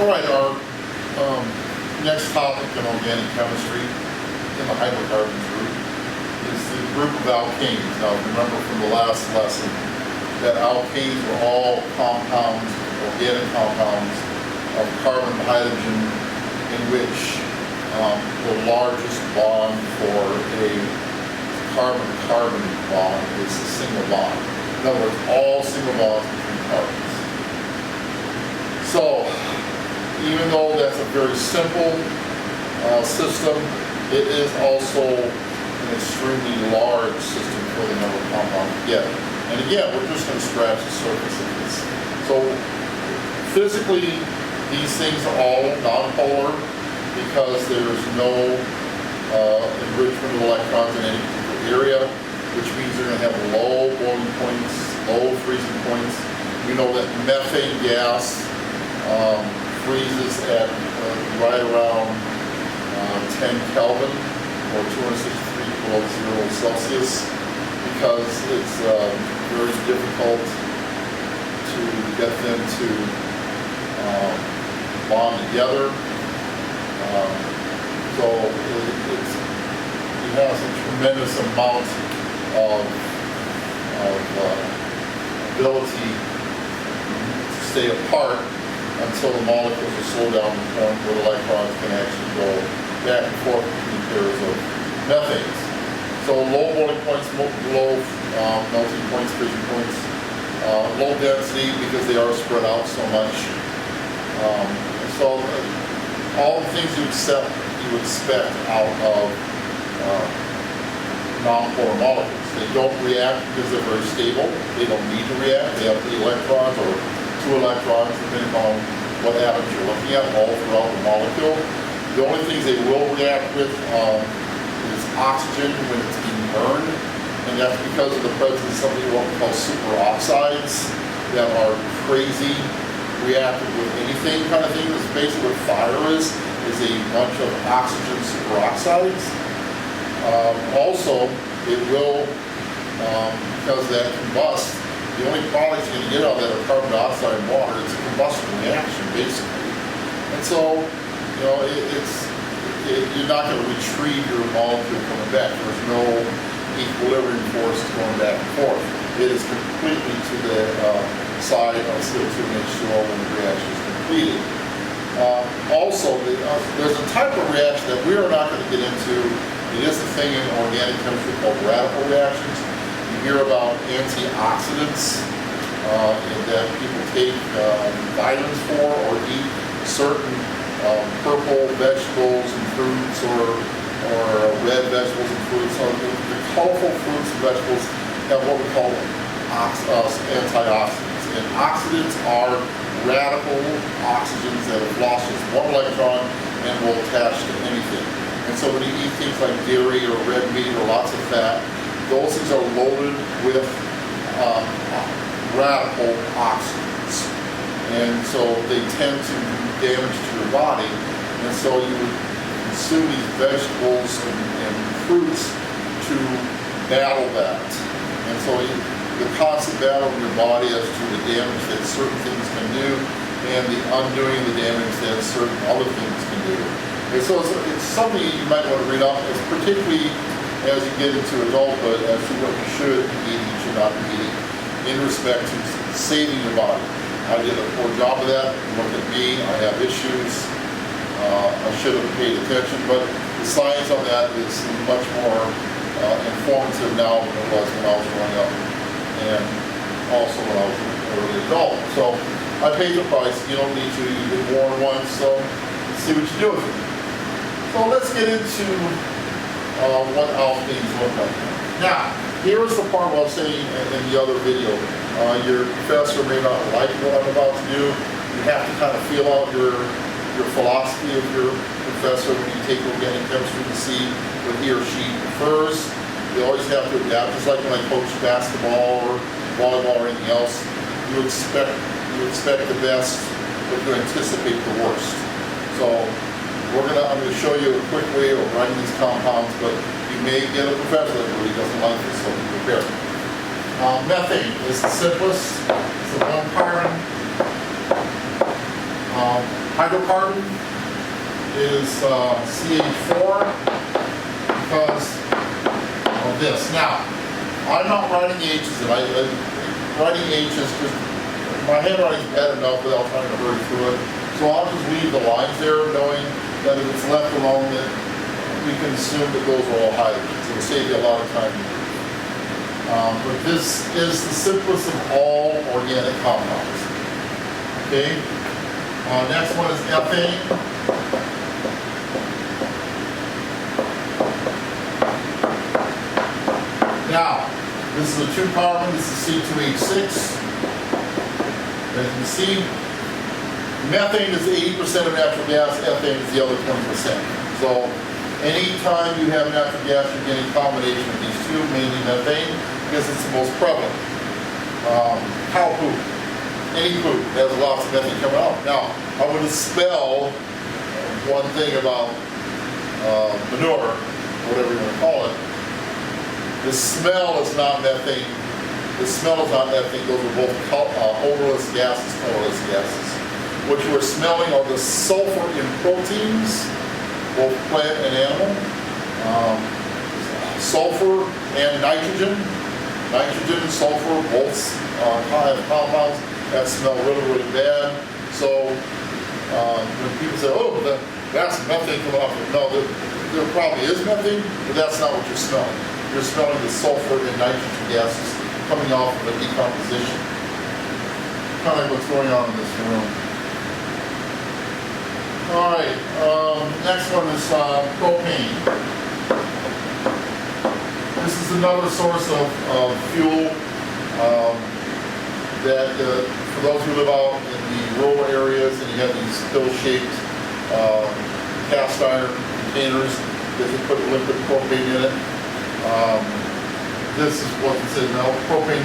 All right, our next topic in organic chemistry in the hydrocarbons group is the group of alkanes. Now remember from the last lesson that alkanes were all compounds, organic compounds of carbon and hydrogen in which the largest bond for a carbon-carbon bond is a single bond. In other words, all single bonds between carbons. So, even though that's a very simple system, it is also an extremely large system for the number of compounds you get. And again, we're just going to scratch the surface of this. So, physically, these things are all nonpolar because there's no enrichment of electrons in any particular area, which means they're going to have low boiling points, low freezing points. We know that methane gas freezes at right around 10 Kelvin or 263 below 0 Celsius because it's very difficult to get them to bond together. So it has a tremendous amount of ability to stay apart until the molecules are slowed down to the point where the electrons can actually go back and forth between pairs of methanes. So low boiling points, low melting points, freezing points, low density because they are spread out so much. So all the things you would expect out of nonpolar molecules. They don't react because they're very stable. They don't need to react. They have 3 electrons or 2 electrons depending on what atoms you're looking at all throughout the molecule. The only things they will react with is oxygen when it's being burned, and that's because of the presence of something what we call superoxides that are crazy reactive with anything kind of thing. That's basically what fire is a bunch of oxygen superoxides. Also, it will, because that combusts, the only products you're going to get out of that are carbon dioxide and water. It's a combustion reaction, basically. And so, you know, you're not going to retrieve your molecule coming back. There's no equilibrium force going back and forth. It is completely to the side of CO2 and H2O when the reaction is completed. Also, there's a type of reaction that we are not going to get into. It is a thing in organic chemistry called radical reactions. You hear about antioxidants that people take vitamins for or eat certain purple vegetables and fruits or red vegetables and fruits. So the colorful fruits and vegetables have what we call antioxidants. And oxidants are radical oxygens that have lost just 1 electron and will attach to anything. And so when you eat things like dairy or red meat or lots of fat, those things are loaded with radical oxidants. And so they tend to do damage to your body. And so you would consume these vegetables and fruits to battle that. And so the constant battle in your body as to the damage that certain things can do and the undoing the damage that certain other things can do. And so it's something you might want to read up, particularly as you get into adulthood, as to what you should be eating, should not be eating, in respect to saving your body. I did a poor job of that. Look at me, I have issues. I should have paid attention, but the science on that is much more informative now than it was when I was growing up, and also when I was an early adult. So I paid the price. You don't need to. You've been warned once, so let's see what you do with it. So let's get into what alkanes look like. Now, here's the part what I was saying in the other video. Your professor may not like what I'm about to do. You have to kind of feel out your philosophy of your professor when you take organic chemistry to see what he or she prefers. You always have to adapt, just like when I coach basketball or volleyball or anything else. You expect the best, but you anticipate the worst. So I'm going to show you a quick way of writing these compounds, but you may get a professor that really doesn't like this, so be prepared. Methane is the simplest. It's the 1 carbon Hydrocarbon is CH4 because of this. Now, I'm not writing H's, and writing H's just, my handwriting's bad enough without trying to hurry through it. So I'll just leave the lines there, knowing that if it's left alone, that we can assume that those are all hydrogens. It'll save you a lot of time. But this is the simplest of all organic compounds. Okay? Next one is ethane. Now, this is a 2-carbon, this is C2H6. As you can see, methane is 80% of natural gas, ethane is the other 20%. So, anytime you have natural gas, you're getting a combination of these two, mainly methane, because it's the most prevalent. Cow poop, any poop has lots of methane coming out. Now, I want to spell one thing about manure, whatever you want to call it. The smell is not methane. The smell is not methane. Those are both odorless gases, colorless gases. What you are smelling are the sulfur in proteins, both plant and animal. Sulfur and nitrogen. Nitrogen and sulfur both have compounds that smell really, really bad. So when people say, oh, that's methane coming off of it. No, there probably is methane, but that's not what you're smelling. You're smelling the sulfur and nitrogen gases coming off of the decomposition. Kind of like what's going on in this room. All right, next one is propane. This is another source of fuel that for those who live out in the rural areas and you have these pill-shaped cast iron containers that you put liquid propane in it. This is what it says now. Propane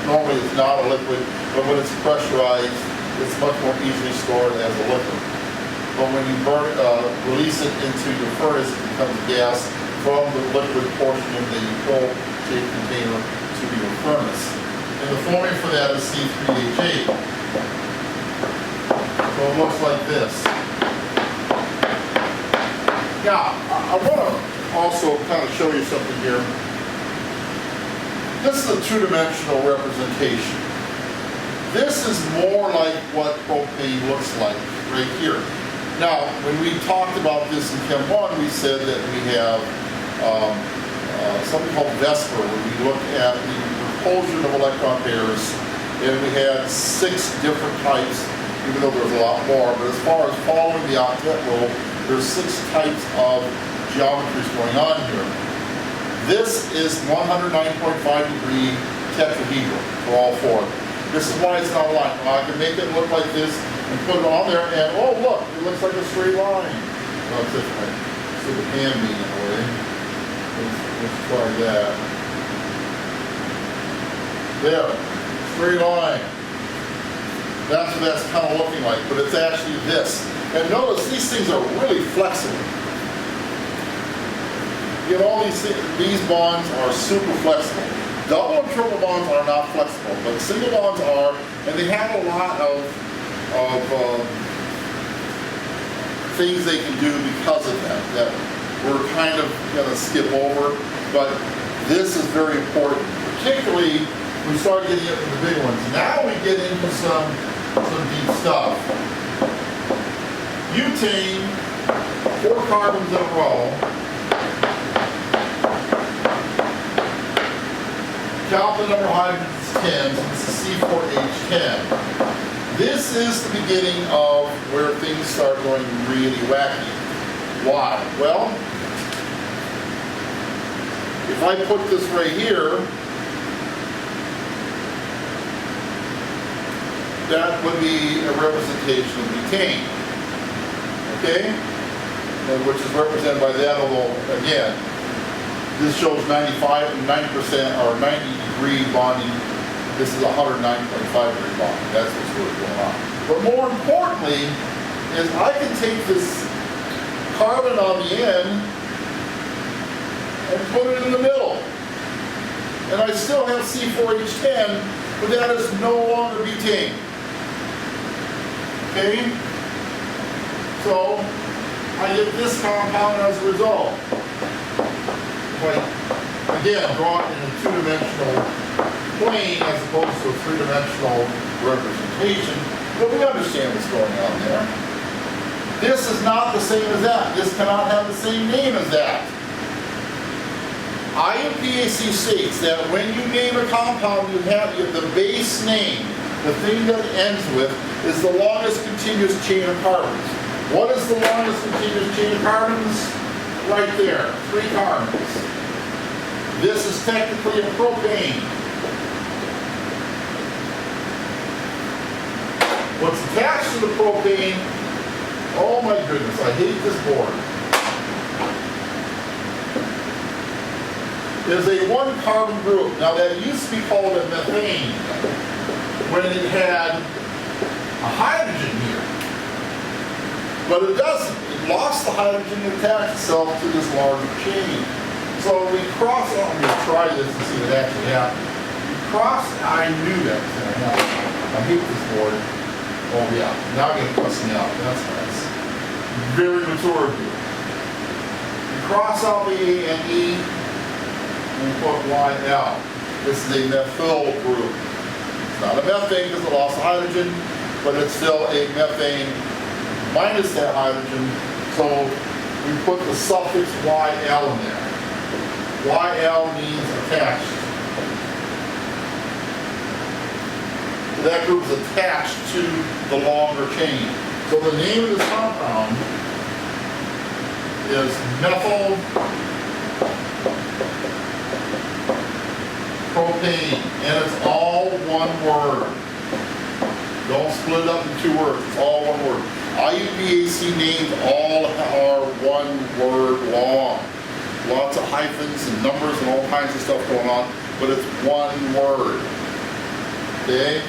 normally is not a liquid, but when it's pressurized, it's much more easily stored as a liquid. But when you burn, release it into your furnace, it becomes gas from the liquid portion of the pill-shaped container to your furnace. And the formula for that is C3H8. So it looks like this. Now, I want to also kind of show you something here. This is a two-dimensional representation. This is more like what propane looks like right here. Now, when we talked about this in Chem 1, we said that we have something called VSEPR, where we look at the repulsion of electron pairs, and we had 6 different types, even though there's a lot more. But as far as following the octet rule, there's 6 types of geometries going on here. This is 109.5 degree tetrahedral for all 4 of them. This is why it's not a line. Well, I can make it look like this and put it on there and, oh look, it looks like a straight line. Well, it's this way. So it can be in a way. Let's try that. There, straight line. That's what that's kind of looking like, but it's actually this. And notice these things are really flexible. You know, all these bonds are super flexible. Double and triple bonds are not flexible, but single bonds are, and they have a lot of things they can do because of that we're kind of going to skip over, but this is very important. Particularly, we start getting into the big ones. Now we get into some deep stuff. Butane, 4 carbons in a row. Count the number of hydrogens is 10, so this is C4H10. This is the beginning of where things start going really wacky. Why? Well, if I put this right here, that would be a representation of butane. Okay? And which is represented by that, although, again, this shows 90% or 90 degree bonding. This is 109.5 degree bonding. That's what's really going on. But more importantly, is I can take this carbon on the end and put it in the middle. And I still have C4H10, but that is no longer butane. Okay? So I get this compound as a result. Like, again, draw it in a two-dimensional plane as opposed to a three-dimensional representation, but we understand what's going on there. This is not the same as that. This cannot have the same name as that. IUPAC states that when you name a compound, you have the base name, the thing that it ends with, is the longest continuous chain of carbons. What is the longest continuous chain of carbons? Right there, 3 carbons. This is technically a propane. What's attached to the propane, oh my goodness, I hate this board, is a 1 carbon group. Now that used to be called a methane when it had a hydrogen here. But it doesn't. It lost the hydrogen and attached itself to this larger chain. So we cross, I'm going to try this and see what actually happened. We cross, I knew that was going to happen. I hate this board. Oh yeah, now I'm going to cuss me out. That's nice. Very mature of you. We cross out the A and E, and we put YL. This is a methyl group. It's not a methane because it lost hydrogen, but it's still a methane minus that hydrogen. So we put the suffix YL in there. YL means attached. So that group is attached to the longer chain. So the name of this compound is methyl propane, and it's all one word. Don't split it up in 2 words, it's all one word. IUPAC names all are 1 word long. Lots of hyphens and numbers and all kinds of stuff going on, but it's 1 word. Okay?